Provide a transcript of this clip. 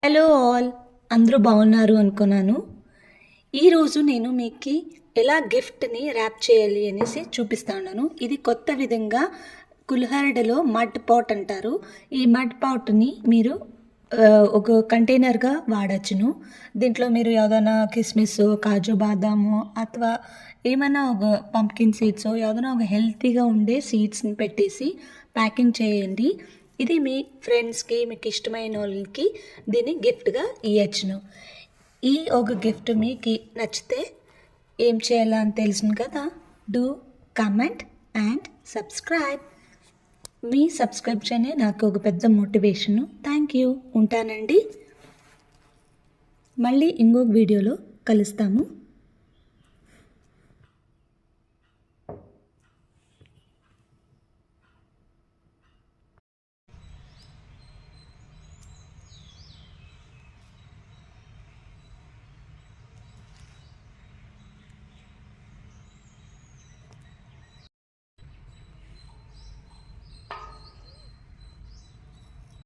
Hello all, అందరూ బాగున్నారు అనుకున్నాను. ఈరోజు నేను మీకు ఎలా గిఫ్ట్ని ర్యాప్ చేయాలి అనేసి చూపిస్తాను. ఇది కొత్త విధంగా కుల్హర్డ్లో మడ్ పాట్ అంటారు. ఈ మడ్ పాట్ని మీరు ఒక కంటైనర్గా వాడచ్చును. దీంట్లో మీరు ఏదైనా కిస్మిస్, కాజు బాదాము అథవా ఏమైనా ఒక పంప్కిన్ సీడ్స్ ఏదైనా ఒక హెల్తీగా ఉండే సీడ్స్ని పెట్టేసి ప్యాకింగ్ చేయండి. ఇది మీ ఫ్రెండ్స్కి, మీకు ఇష్టమైన వాళ్ళకి దీన్ని గిఫ్ట్గా ఇవ్వచ్చును. ఈ ఒక గిఫ్ట్ మీకు నచ్చితే ఏం చేయాలో అని తెలుసును కదా. Do comment and subscribe. మీ సబ్స్క్రిప్షనే నాకు ఒక పెద్ద మోటివేషను. Thank you. ఉంటానండి. మళ్ళీ ఇంకొక వీడియోలో కలుస్తాము.